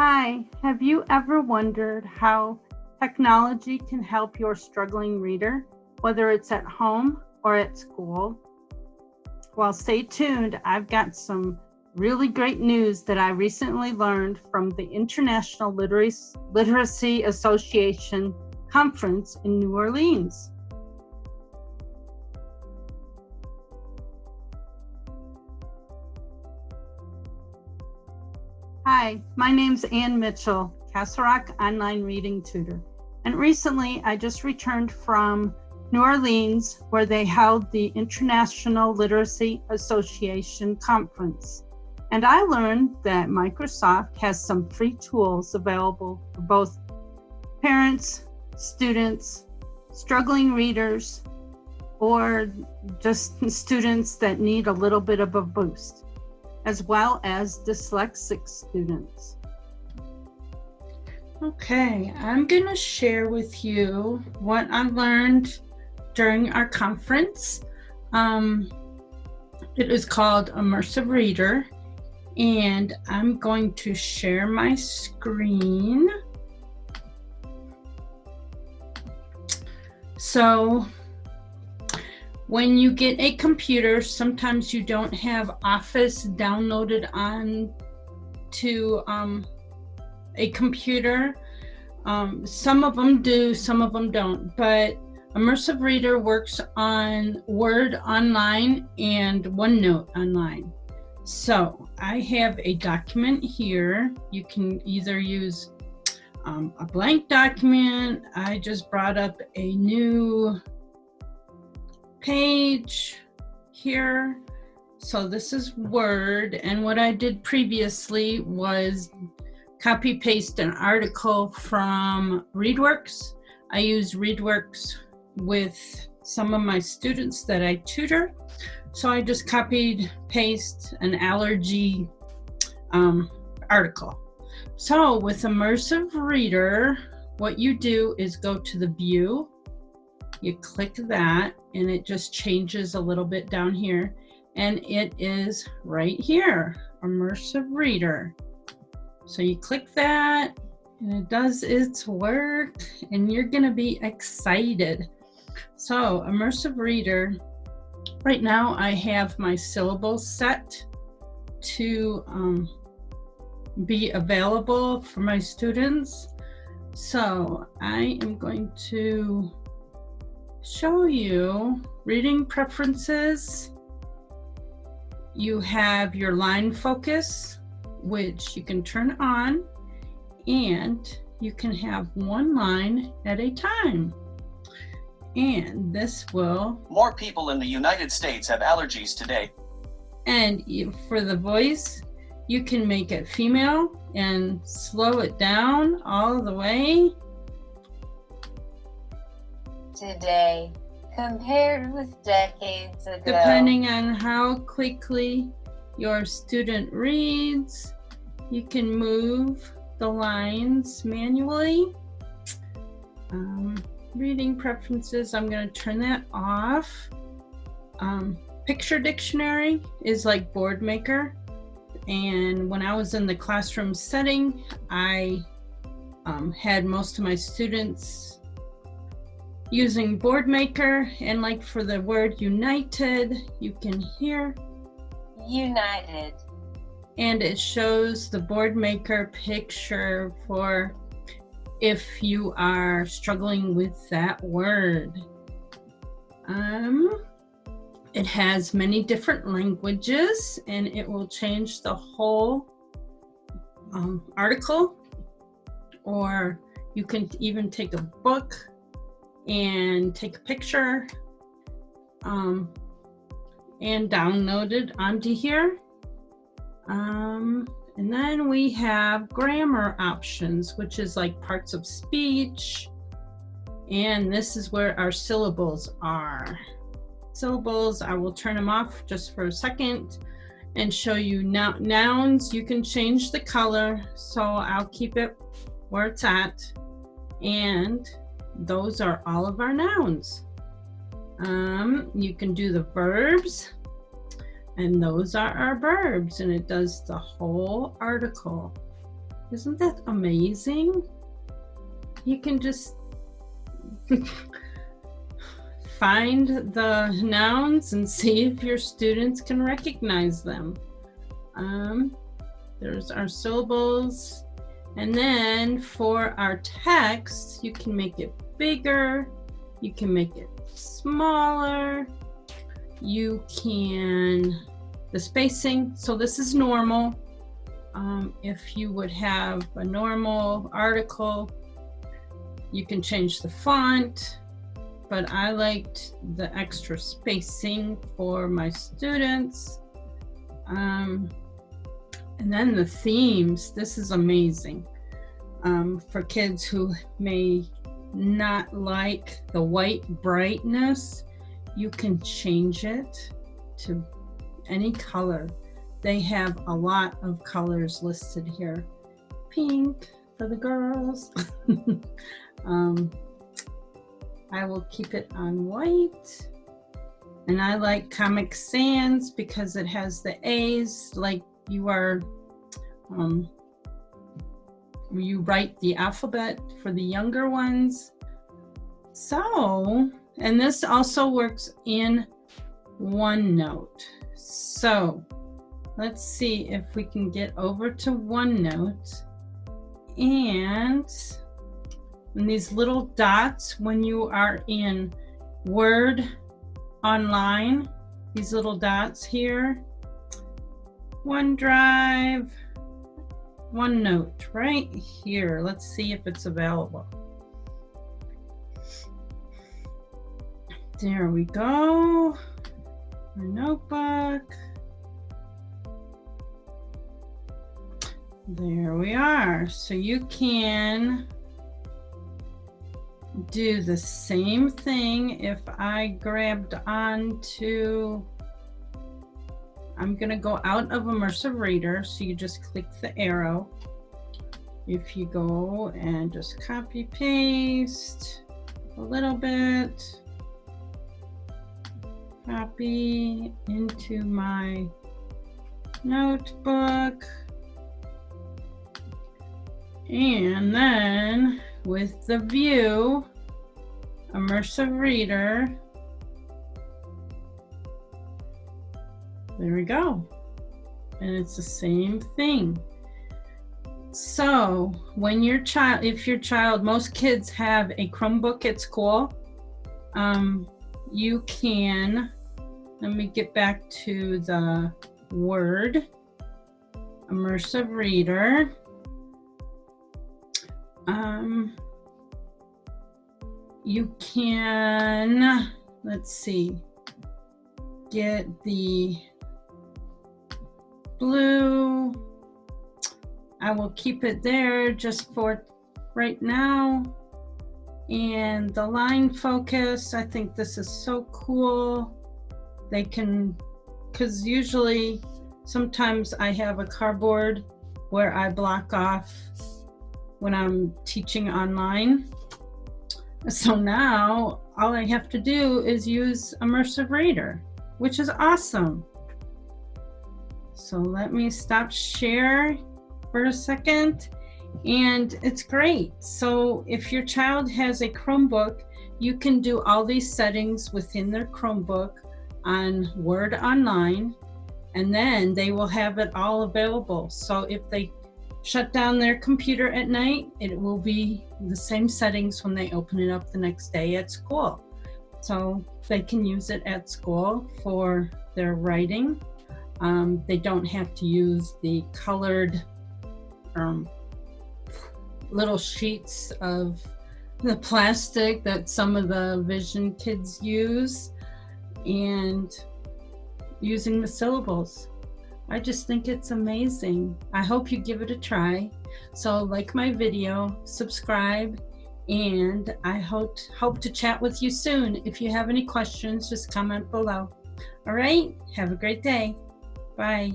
Hi, have you ever wondered how technology can help your struggling reader, whether it's at home or at school? Well, stay tuned. I've got some really great news that I recently learned from the International Literacy Association conference in New Orleans. Hi, my name's Ann Mitchell, Castle Rock Online Reading Tutor. And recently I just returned from New Orleans where they held the International Literacy Association conference. And I learned that Microsoft has some free tools available for both parents, students, struggling readers, or just students that need a little bit of a boost, as well as dyslexic students. Okay, I'm going to share with you what I learned during our conference. It is called Immersive Reader, and I'm going to share my screen. So, when you get a computer, sometimes you don't have Office downloaded on to a computer. Some of them do, some of them don't, but Immersive Reader works on Word Online and OneNote Online. So I have a document here. You can either use a blank document. I just brought up a new page here. So this is Word, and what I did previously was copy paste an article from ReadWorks. I use ReadWorks with some of my students that I tutor. So I just copied paste an allergy article. So with Immersive Reader, what you do is go to the view. You click that and it just changes a little bit down here, and it is right here, Immersive Reader. So you click that and it does its work and you're gonna be excited. So Immersive Reader, right now I have my syllables set to be available for my students. So I am going to show you reading preferences. You have your line focus, which you can turn on, and you can have one line at a time. And this will... More people in the United States have allergies today. And for the voice, you can make it female and slow it down all the way. Today, compared with decades ago. Depending on how quickly your student reads, you can move the lines manually. Reading preferences, I'm going to turn that off. Picture dictionary is like Board Maker, and when I was in the classroom setting, I had most of my students using Board Maker, and like for the word united, you can hear united, and it shows the Board Maker picture for if you are struggling with that word. It has many different languages, and it will change the whole article, or you can even take a book and take a picture and download it onto here. And then we have grammar options, which is like parts of speech. And this is where our syllables are. Syllables, I will turn them off just for a second and show you nouns. You can change the color, so I'll keep it where it's at. And those are all of our nouns. You can do the verbs, and those are our verbs, and it does the whole article. Isn't that amazing? You can just find the nouns and see if your students can recognize them. There's our syllables. And then for our text, you can make it bigger, you can make it smaller, you can, the spacing, so this is normal. If you would have a normal article, you can change the font, but I liked the extra spacing for my students. And then the themes, this is amazing. For kids who may not like the white brightness, you can change it to any color. They have a lot of colors listed here. Pink for the girls. I will keep it on white. And I like Comic Sans because it has the A's, like you are, you write the alphabet for the younger ones. So, and this also works in OneNote. So, let's see if we can get over to OneNote. And these little dots, when you are in Word Online, these little dots here, OneDrive, OneNote, right here. Let's see if it's available. There we go. My notebook. There we are. So you can do the same thing. If I grabbed onto, I'm going to go out of Immersive Reader, so you just click the arrow. If you go and just copy paste a little bit, copy into my notebook, and then with the view, Immersive Reader, there we go. And it's the same thing. So when your child, if your child, most kids have a Chromebook at school, you can, let me get back to the Word, Immersive Reader. You can, let's see, get the blue. I will keep it there just for right now. And the line focus, I think this is so cool. They can, because usually, sometimes I have a cardboard where I block off when I'm teaching online. So now all I have to do is use Immersive Reader, which is awesome. So let me stop share for a second, and it's great. So if your child has a Chromebook, you can do all these settings within their Chromebook on Word Online, and then they will have it all available. So if they shut down their computer at night, it will be the same settings when they open it up the next day at school. So they can use it at school for their writing. They don't have to use the colored little sheets of the plastic that some of the vision kids use, and using the syllables. I just think it's amazing. I hope you give it a try. So like my video, subscribe, and I hope to chat with you soon. If you have any questions, just comment below. All right, have a great day. Bye.